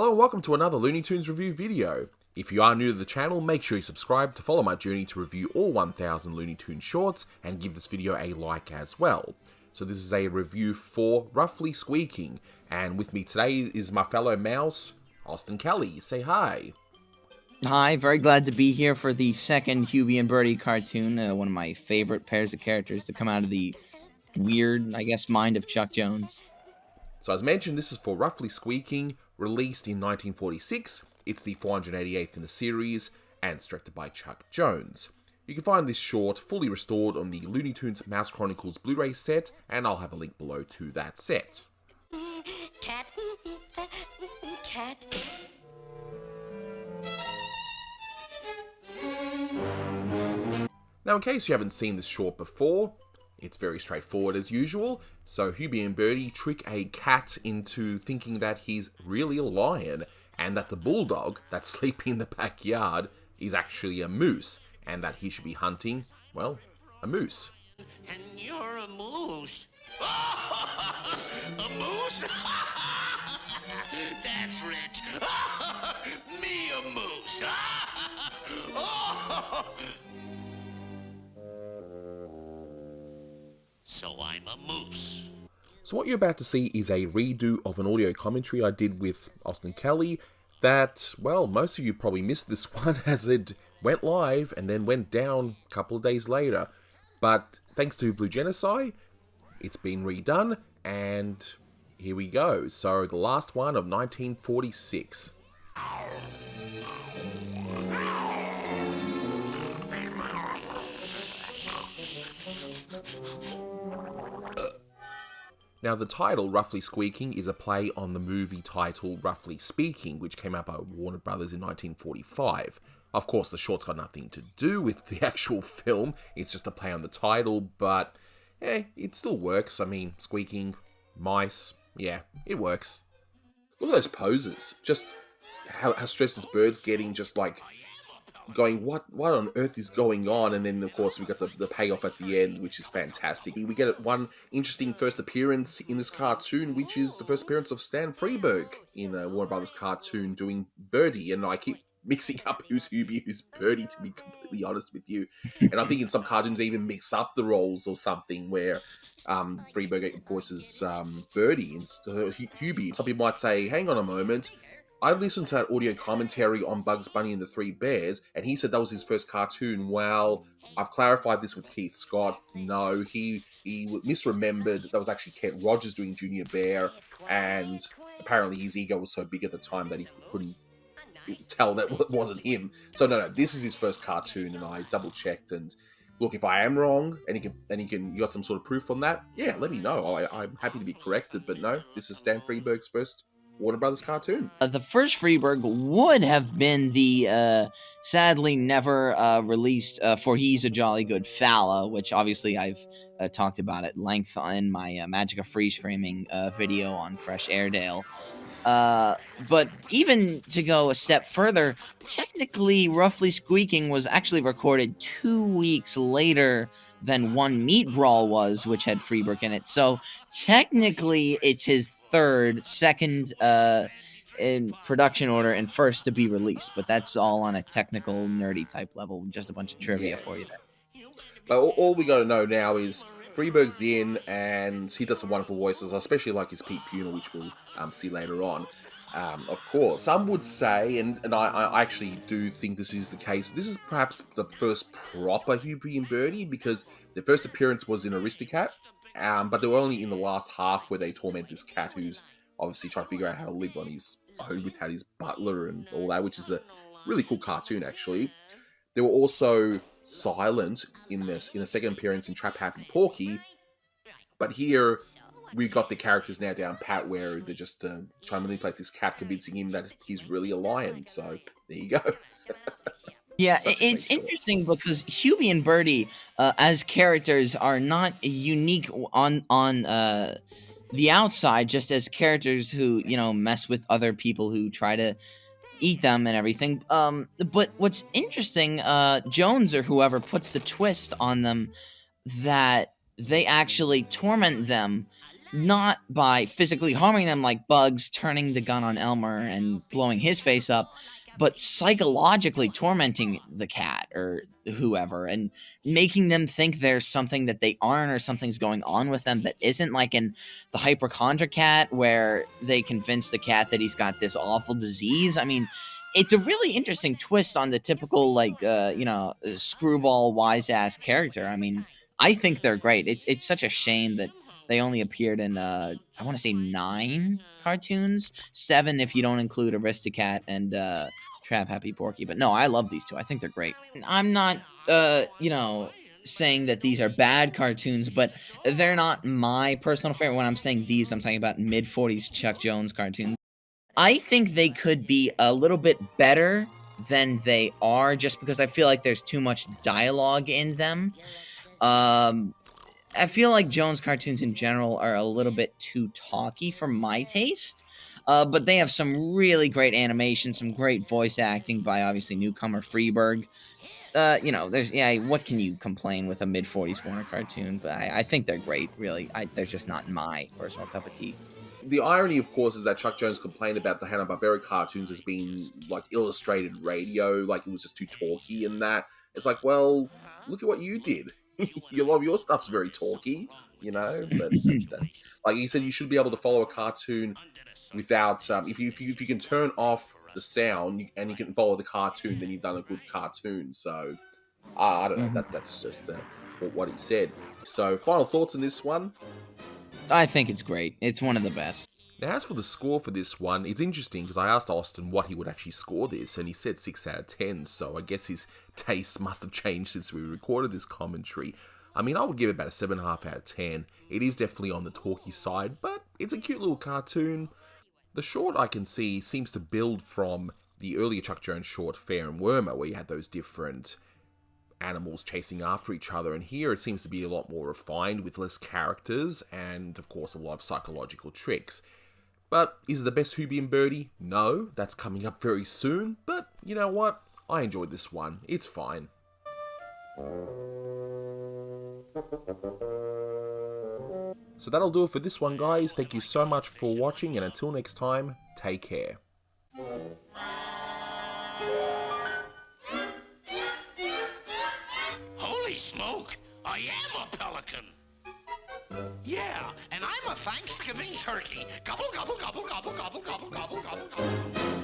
Hello and welcome to another Looney Tunes review video. If you are new to the channel, make sure you subscribe to follow my journey to review all 1000 Looney Tunes shorts and give this video a like as well. So this is a review for Roughly Squeaking, and with me today is my fellow mouse, Austin Kelly. Say hi. Hi, very glad to be here for the second Hubie and Bertie cartoon, one of my favorite pairs of characters to come out of the weird, I guess, mind of Chuck Jones. So as mentioned, this is for Roughly Squeaking, released in 1946. It's the 488th in the series, and it's directed by Chuck Jones. You can find this short fully restored on the Looney Tunes Mouse Chronicles Blu-ray set, and I'll have a link below to that set. Cat, cat. Now, in case you haven't seen this short before, it's very straightforward as usual. So Hubie and Bertie trick a cat into thinking that he's really a lion, and that the bulldog that's sleeping in the backyard is actually a moose, and that he should be hunting, well, a moose. And you're a moose. A moose? That's rich. Me a moose. So I'm a moose. So what you're about to see is a redo of an audio commentary I did with Austin Kelly that, well, most of you probably missed this one as it went live and then went down a couple of days later. But thanks to Blue Genocide, it's been redone, and here we go. So the last one of 1946. Now, the title, Roughly Squeaking, is a play on the movie titled Roughly Speaking, which came out by Warner Brothers in 1945. Of course, the short's got nothing to do with the actual film, it's just a play on the title, but, it still works. I mean, squeaking, mice, yeah, it works. Look at those poses, just how stressed this bird's getting, just like, going, what on earth is going on? And then, of course, we got the payoff at the end, which is fantastic. We get one interesting first appearance in this cartoon, which is the first appearance of Stan Freberg in a Warner Brothers cartoon doing Bertie. And I keep mixing up who's Hubie, who's Bertie, to be completely honest with you. And I think in some cartoons they even mix up the roles or something, where Freberg voices Bertie instead of Hubie. Some people might say, hang on a moment, I listened to that audio commentary on Bugs Bunny and the Three Bears, and he said that was his first cartoon. Well, I've clarified this with Keith Scott. No, he misremembered. That was actually Kent Rogers doing Junior Bear, and apparently his ego was so big at the time that he couldn't tell that it wasn't him. So no, this is his first cartoon, and I double-checked, and look, if I am wrong, and you got some sort of proof on that, yeah, let me know. I'm happy to be corrected, but no, this is Stan Freberg's first Warner Brothers cartoon. The first Freberg would have been the sadly never released For He's a Jolly Good Fella, which obviously I've talked about at length in my Magic of Freeze Framing video on Fresh Airedale. But even to go a step further, technically Roughly Squeaking was actually recorded 2 weeks later than One Meat Brawl was, which had Freberg in it. So technically it's his second in production order and first to be released. But that's all on a technical, nerdy type level. Just a bunch of trivia for you there. But all we got to know now is Freberg's in, and he does some wonderful voices. I especially like his Pete Puna, which we'll see later on. Of course, some would say, and I actually do think this is the case, this is perhaps the first proper Hubie and Bertie, because their first appearance was in Aristocat, but they were only in the last half where they torment this cat who's obviously trying to figure out how to live on his own without his butler and all that, which is a really cool cartoon, actually. They were also silent in a second appearance in Trap Happy Porky, but here we've got the characters now down pat, where they're just trying to manipulate this cat, convincing him that he's really a lion. So there you go. Yeah, it's interesting because Hubie and Bertie as characters are not unique on the outside, just as characters who, mess with other people who try to eat them and everything. But what's interesting, Jones or whoever puts the twist on them that they actually torment them not by physically harming them like Bugs turning the gun on Elmer and blowing his face up, but psychologically tormenting the cat or whoever and making them think there's something that they aren't or something's going on with them that isn't, like in the hypochondria cat where they convince the cat that he's got this awful disease. I mean, it's a really interesting twist on the typical, like, screwball wise ass character. I mean, I think they're great. It's such a shame that they only appeared in I want to say 9 cartoons, 7 if you don't include Aristocat and Trap Happy Porky. But no, I love these two. I think they're great. I'm not saying that these are bad cartoons, but they're not my personal favorite. When I'm saying these, I'm talking about mid 40s Chuck Jones cartoons. I think they could be a little bit better than they are, just because I feel like there's too much dialogue in them. I feel like Jones cartoons in general are a little bit too talky for my taste. But they have some really great animation, some great voice acting by obviously newcomer Freberg. What can you complain with a mid 40s Warner cartoon? But I think they're great, really. They're just not my personal cup of tea. The irony, of course, is that Chuck Jones complained about the Hanna-Barbera cartoons as being like illustrated radio, like it was just too talky and that. It's like, well, look at what you did. A lot of your stuff's very talky, you know. But like you said, you should be able to follow a cartoon without if you can turn off the sound and you can follow the cartoon, then you've done a good cartoon. So I don't know. That's just what he said. So final thoughts on this one. I think it's great. It's one of the best. Now, as for the score for this one, it's interesting because I asked Austin what he would actually score this, and he said 6 out of 10, so I guess his taste must have changed since we recorded this commentary. I mean, I would give it about a 7.5 out of 10. It is definitely on the talky side, but it's a cute little cartoon. The short I can see seems to build from the earlier Chuck Jones short, Fair and Wormer, where you had those different animals chasing after each other, and here it seems to be a lot more refined with less characters and of course a lot of psychological tricks. But is it the best Hubie and Bertie? No, that's coming up very soon, but you know what? I enjoyed this one. It's fine. So that'll do it for this one, guys. Thank you so much for watching, and until next time, take care. Holy smoke! I am a pelican! Yeah, and I'm a Thanksgiving turkey. Gobble, gobble, gobble, gobble, gobble, gobble, gobble, gobble, gobble.